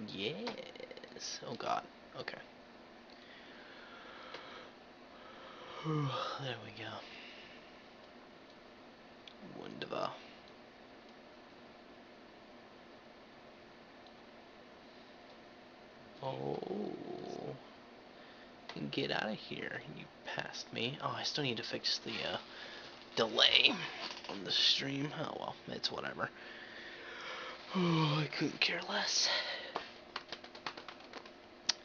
Yes. Oh god. Okay. There we go. Wunderbar. Oh. Get out of here. You passed me. Oh, I still need to fix the delay on the stream. Oh well, it's whatever. Oh, I couldn't care less.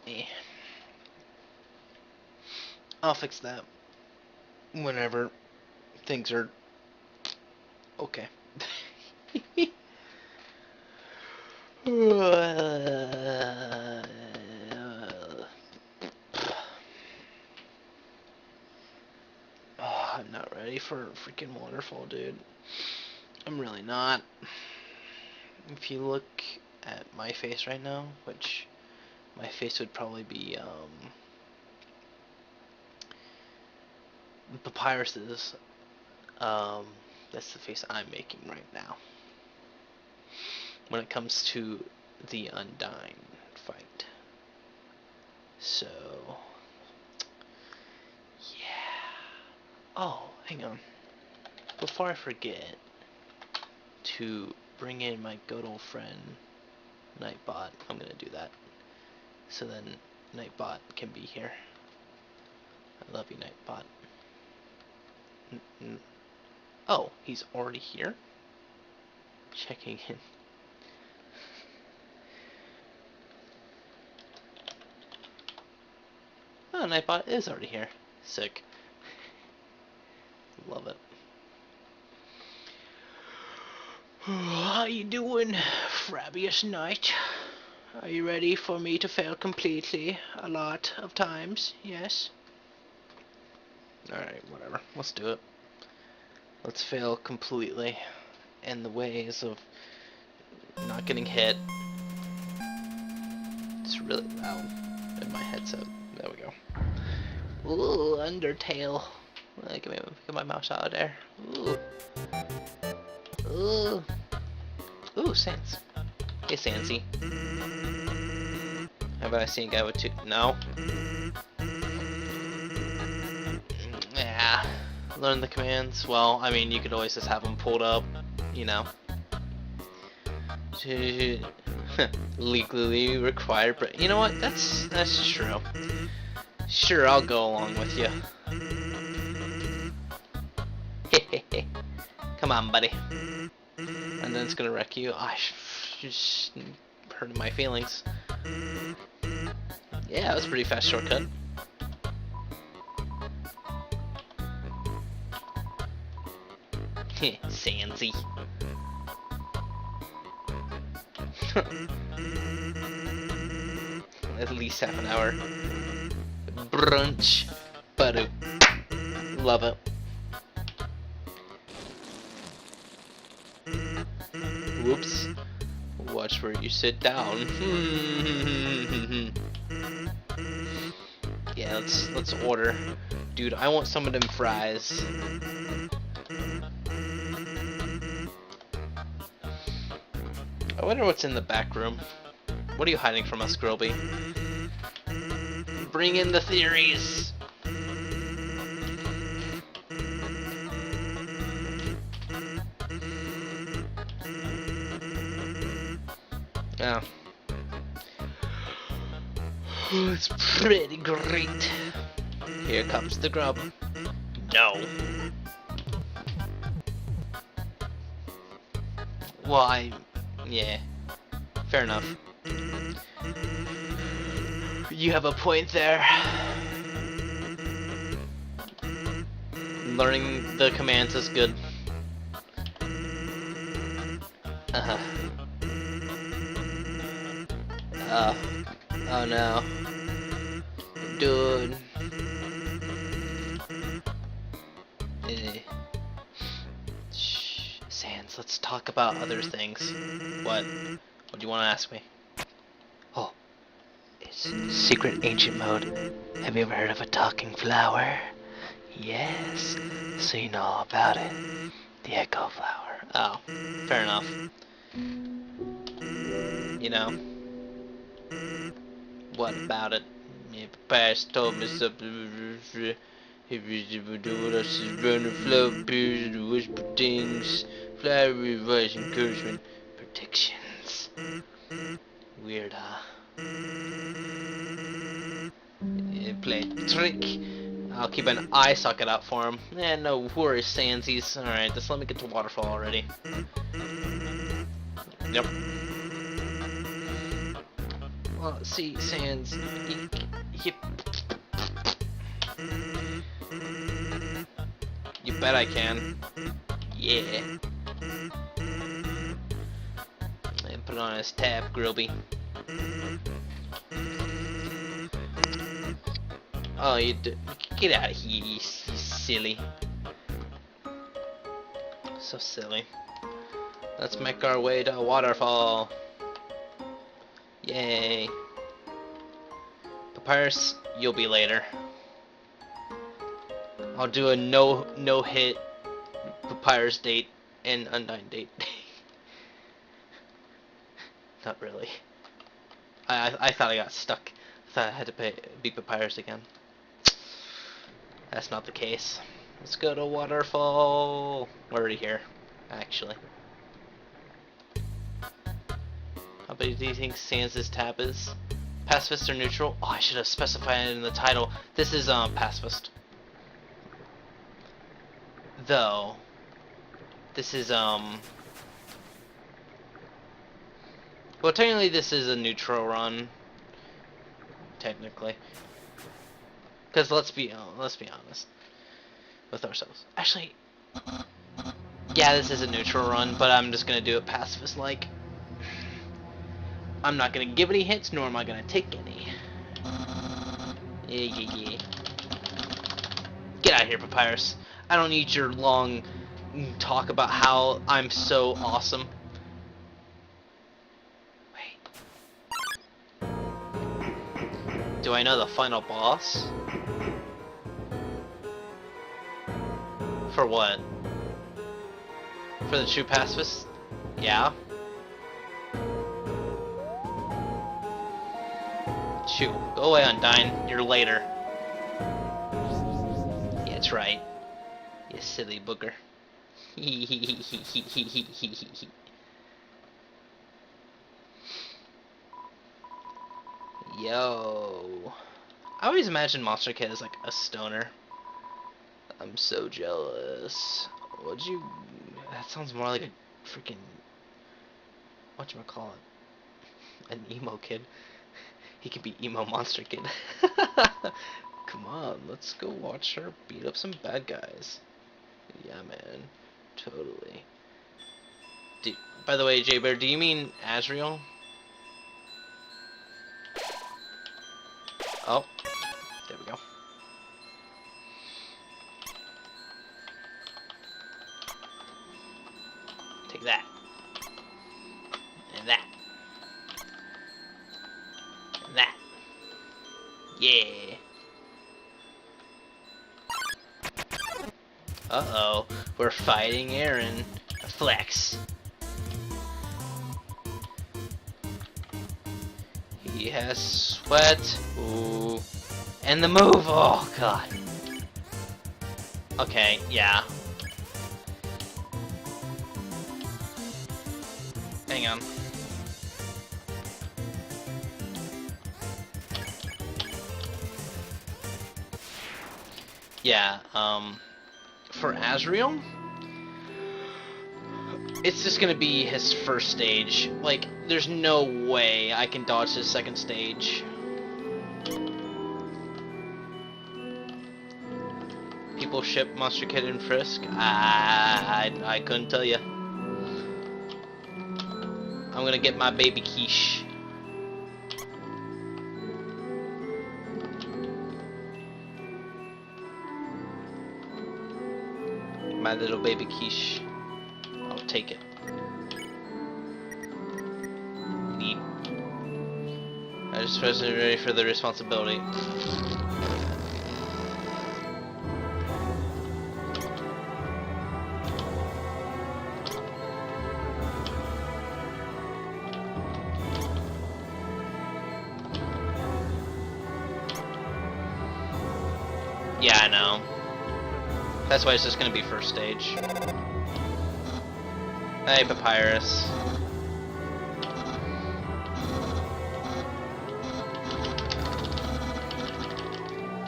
Eh. I'll fix that whenever things are okay. Oh, I'm not ready for freaking Waterfall, dude. I'm really not. If you look at my face right now, which my face would probably be Papyrus's, that's the face I'm making right now. When it comes to the Undying fight. So, yeah. Oh, hang on. Before I forget to bring in my good old friend Nightbot, I'm gonna do that. So then Nightbot can be here. I love you, Nightbot. Oh, he's already here? Checking in. Oh, Nightbot is already here. Sick. Love it. How you doing, Frabius Knight? Are you ready for me to fail completely a lot of times? Yes? Alright, whatever. Let's do it. Let's fail completely in the ways of not getting hit. It's really loud in my headset. There we go. Ooh, Undertale. Get my mouse out of there. Ooh. Ooh. Ooh, Sans. Hey, Sansy. How about I see a guy with two? No. Yeah. Learn the commands. Well, I mean, you could always just have them pulled up, you know. Legally required, but you know what? That's true. Sure, I'll go along with you. Come on, buddy. And then it's gonna wreck you. I just hurting my feelings. Yeah, that was a pretty fast shortcut. Sansy. At least half an hour. Brunch. But love it. Whoops. Watch where you sit down. Yeah, let's order. Dude, I want some of them fries. I wonder what's in the back room. What are you hiding from us, Grilby? Bring in the theories! Oh. It's pretty great. Here comes the grub. No. Well, yeah. Fair enough. You have a point there. Learning the commands is good. Oh no. Dude. Shh. Sans, let's talk about other things. What? What do you want to ask me? Oh. It's secret ancient mode. Have you ever heard of a talking flower? Yes. So you know all about it. The echo flower. Oh. Fair enough. You know. What about it? Yeah, Papyrus told me something. He was doing us is running flow periods and whisper things. Flowery advice, encouragement, predictions. Weird, huh? Yeah, play a trick. I'll keep an eye socket out for him. No worries, Sansies. Alright, just let me get to Waterfall already. Yep. Well, see, Sans, you bet I can. Yeah. And put it on his tab, Grilby. Oh, get out of here, you silly. So silly. Let's make our way to Waterfall. Yay. Papyrus, you'll be later. I'll do a no hit Papyrus date and Undyne date. Not really. I thought I got stuck. I thought I had to beat Papyrus again. That's not the case. Let's go to Waterfall. We're already here, actually. How big do you think Sans' tab is? Pacifist or neutral? Oh, I should have specified it in the title. This is pacifist. Though this is well, technically this is a neutral run. Technically. Cuz let's be honest with ourselves. Actually, yeah, this is a neutral run, but I'm just going to do it pacifist like. I'm not going to give any hits, nor am I going to take any. Yeah. Get out of here, Papyrus. I don't need your long talk about how I'm so awesome. Wait. Do I know the final boss? For what? For the true pacifist? Yeah. Shoot, go away, Undyne. You're later. Yeah, that's right. You silly booger. Yo. I always imagine Monster Kid as like a stoner. I'm so jealous. What'd you... That sounds more like a freaking... Whatchamacallit? An emo kid. He could be emo Monster Kid. Come on, let's go watch her beat up some bad guys. Yeah, man. Totally. By the way, J-Bear, do you mean Azrael? Oh. There we go. Take that. And that. And that. Yeah. Uh-oh. We're fighting Aaron. Flex. He has sweat. Ooh. And the move. Oh, God. Okay, yeah. Hang on. Yeah, for Azrael, it's just gonna be his first stage. Like, there's no way I can dodge his second stage. People ship Monster Kid and Frisk? I couldn't tell you. I'm gonna get my baby quiche. My little baby quiche. I'll take it. Neat. I just wasn't ready for the responsibility. Yeah, I know. That's why it's just gonna be first stage. Hey, Papyrus.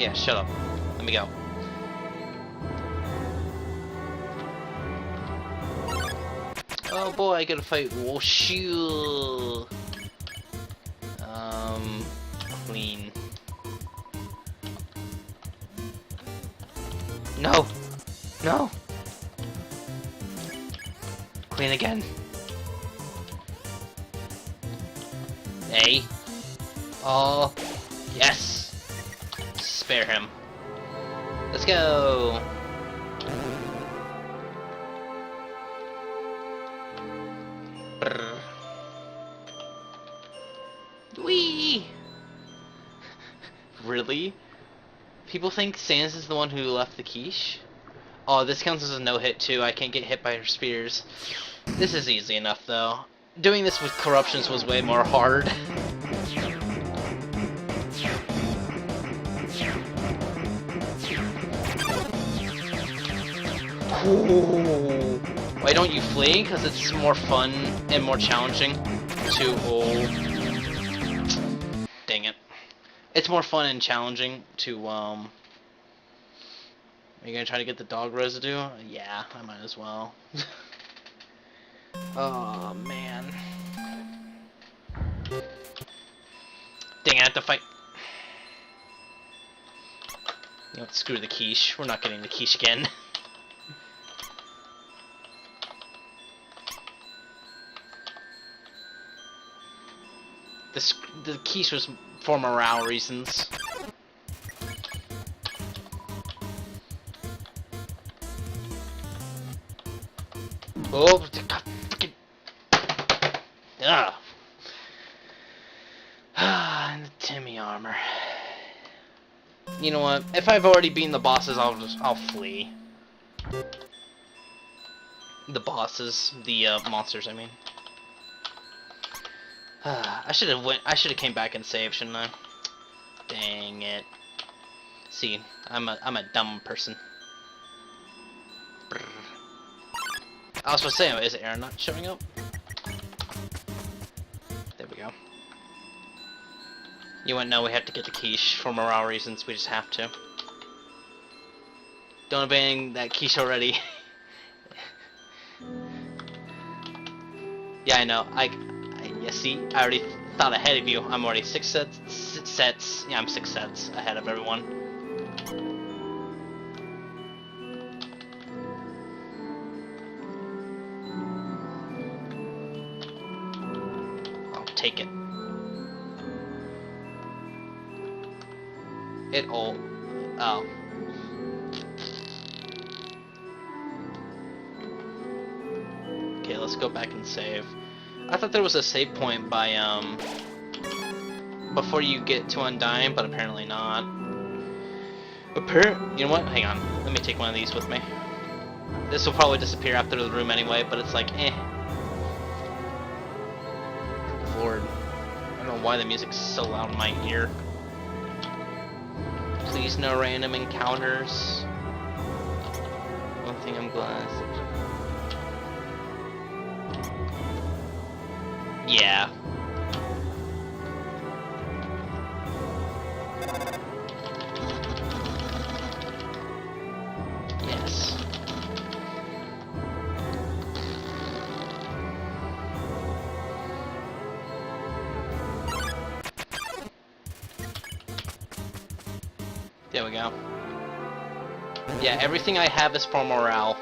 Yeah, shut up. Let me go. Oh boy, I gotta fight Woshu. Clean. No! No! Clean again. Hey. Oh. Yes! Spare him. Let's go! Brr. Whee! Really? People think Sans is the one who left the quiche? Oh, this counts as a no-hit too. I can't get hit by her spears. This is easy enough though. Doing this with corruptions was way more hard. Ooh. Why don't you flee? Because it's more fun and more challenging to... Oh. Dang it. It's more fun and challenging to, Are you gonna try to get the dog residue? Yeah, I might as well. Oh, man. Dang, I have to fight... You know what, screw the quiche. We're not getting the quiche again. The quiche was for morale reasons. Oh, fucking... Ugh. And the Timmy armor. You know what? If I've already beaten the bosses, I'll flee. The bosses, the monsters, I mean. I should have came back and saved, shouldn't I? Dang it. See, I'm a dumb person. Brr. I was supposed to say, is Aaron not showing up? There we go. You wouldn't know we have to get the quiche for morale reasons, we just have to. Don't abandon that quiche already. Yeah, I know. Yeah, see, I already thought ahead of you. I'm already 6 sets. Yeah, I'm 6 sets ahead of everyone. I'll take it. Oh. Okay, let's go back and save. I thought there was a save point by, before you get to Undying, but apparently not. You know what? Hang on. Let me take one of these with me. This will probably disappear after the room anyway, but it's like, eh. Lord. I don't know why the music's so loud in my ear. Please no random encounters. One thing I'm glad. Yeah. Yes. There we go. Yeah, everything I have is for morale.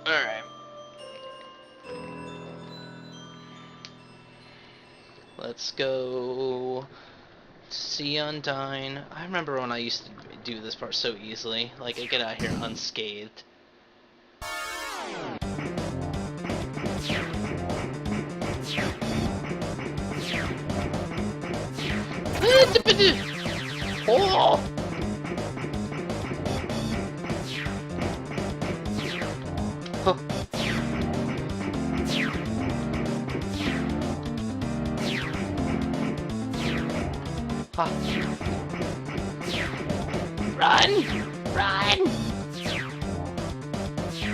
Alright. Let's go see Undyne. I remember when I used to do this part so easily. Like, I get out here unscathed. Oh! Huh. Ah. Run! Run!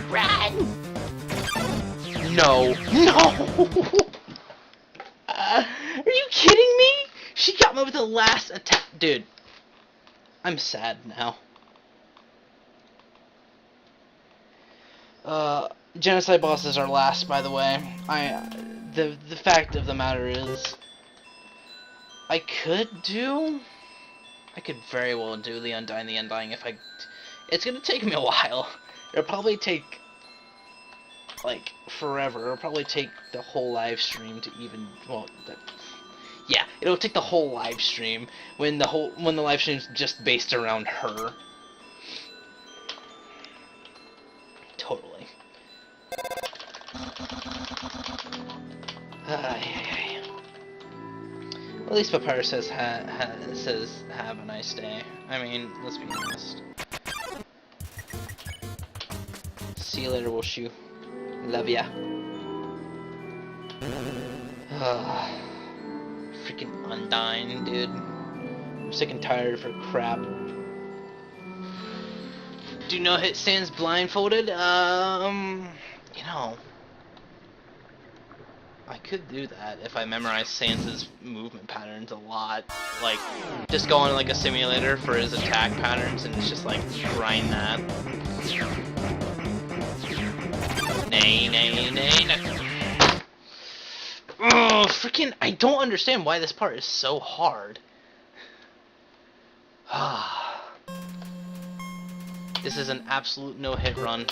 Run! No! No! Are you kidding me? She got me with the last attack. Dude, I'm sad now. Genocide bosses are last, by the way. The fact of the matter is, I could very well do the Undying if I. It's gonna take me a while. It'll probably take like forever. It'll probably take the whole live stream to even. Well, yeah, it'll take the whole live stream when the live stream's just based around her. Totally. At least Papyrus says have a nice day. I mean, let's be honest. See you later, Wushu. Love ya. Freaking Undying, dude. I'm sick and tired of her crap. Do no hit stands blindfolded? You know, I could do that if I memorize Sans's movement patterns a lot. Like, just go on like a simulator for his attack patterns and just like grind that. Nay, nay, nay, nay. Oh, freaking! I don't understand why this part is so hard. This is an absolute no-hit run.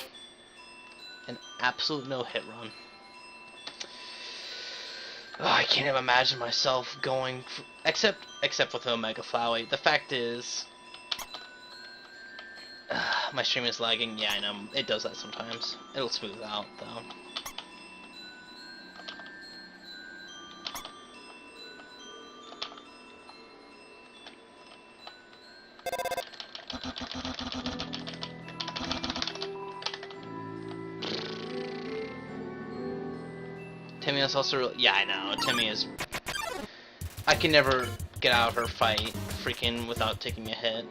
An absolute no-hit run. Oh, I can't even imagine myself going, except with Omega Flowey. The fact is, my stream is lagging. Yeah, I know. It does that sometimes. It'll smooth out, though. Timmy is also, yeah, I know. Timmy is. I can never get out of her fight, freaking, without taking a hit.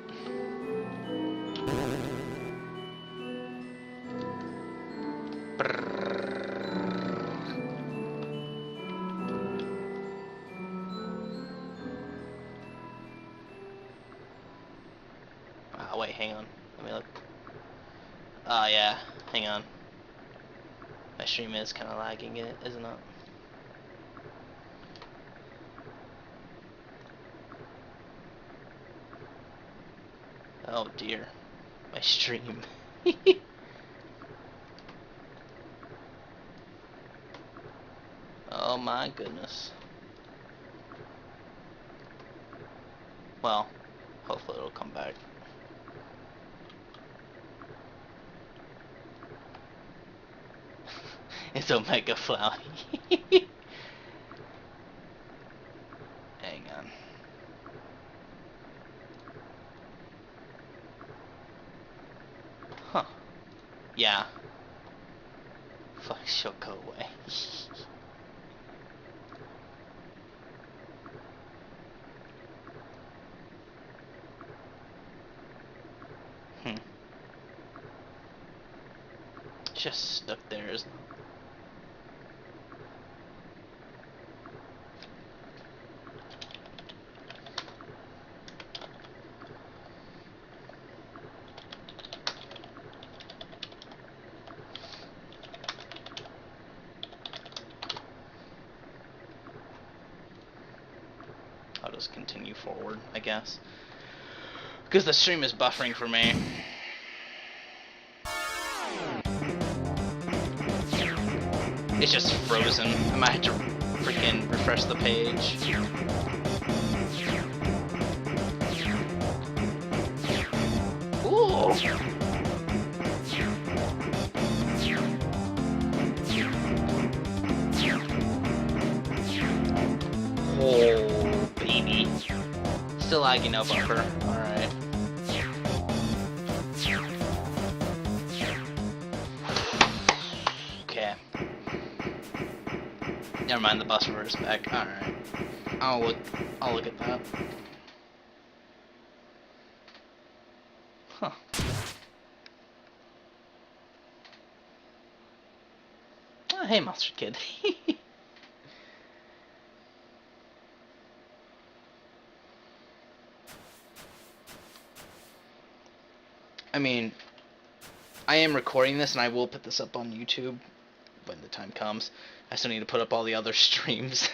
Wait, hang on. Let me look. Yeah, hang on. My stream is kind of lagging it, isn't it? Oh dear. My stream. Oh my goodness. Well, hopefully it'll come back. It's Omega Flowey. Hang on. Huh. Yeah. Fuck, she'll go away. Just stuck there, isn't it? I'll just continue forward, I guess. Because the stream is buffering for me. It's just frozen. I might have to freaking refresh the page. Ooh! Oh, baby. Still lagging, no buffer. Alright. Okay. Never mind, the buffer is back. Alright. I'll look at that. Oh, hey, Monster Kid. I mean, I am recording this and I will put this up on YouTube when the time comes. I still need to put up all the other streams.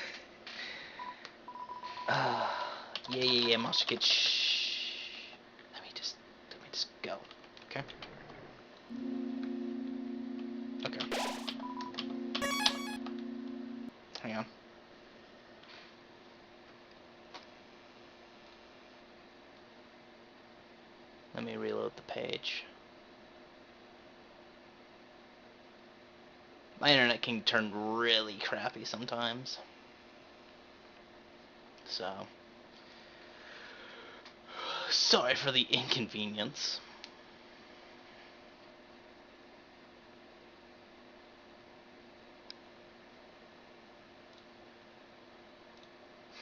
Yeah, Monster Kid. Shh. Let me just go. Okay. Okay. Hang on. Let me reload the page. My internet can turn really crappy sometimes. So, sorry for the inconvenience.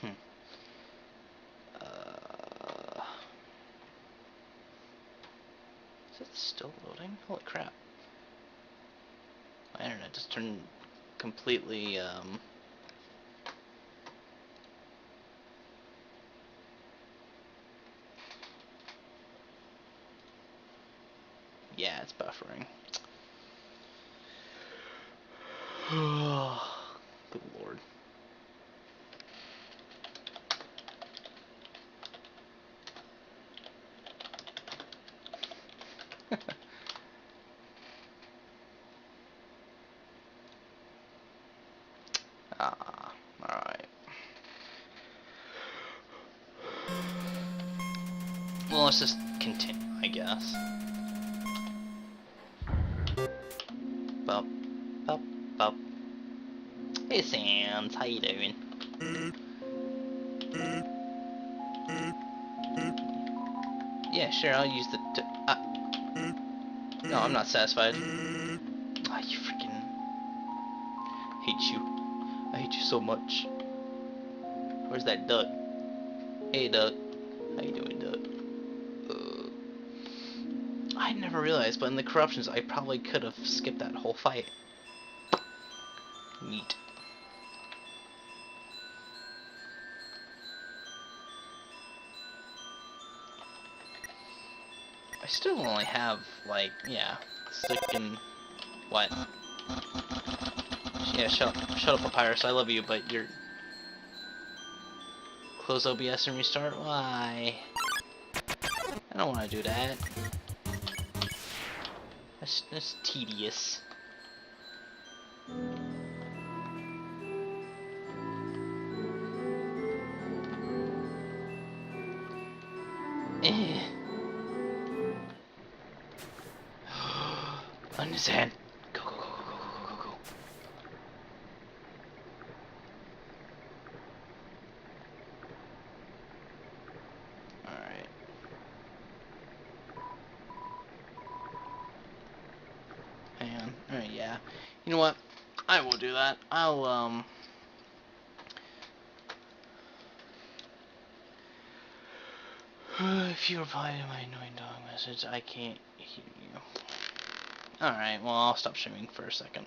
Hmm. Is it still loading? Holy crap. My internet just turned completely, yeah, it's buffering. Good lord. Alright. Well, let's just continue, I guess. Bup, bup, bup. Hey, Sans, how you doing? Yeah, sure, I'll use the... no, I'm not satisfied. Ah, you freaking... hate you. I hate you so much. Where's that duck? Hey, duck. How you doing, duck? I never realized, but in the corruptions, I probably could have skipped that whole fight. Neat. I still only have, like, yeah, sticking... What? Yeah, shut up, Papyrus. I love you, but you're... Close OBS and restart? Why? I don't want to do that. That's tedious. Eh. Understand. Go, go, go, go, go, go, go, go. Alright. Hang on. Alright, yeah. You know what? I will do that. I'll, if you reply to my annoying dog message, I can't hear you. Alright, well, I'll stop streaming for a second.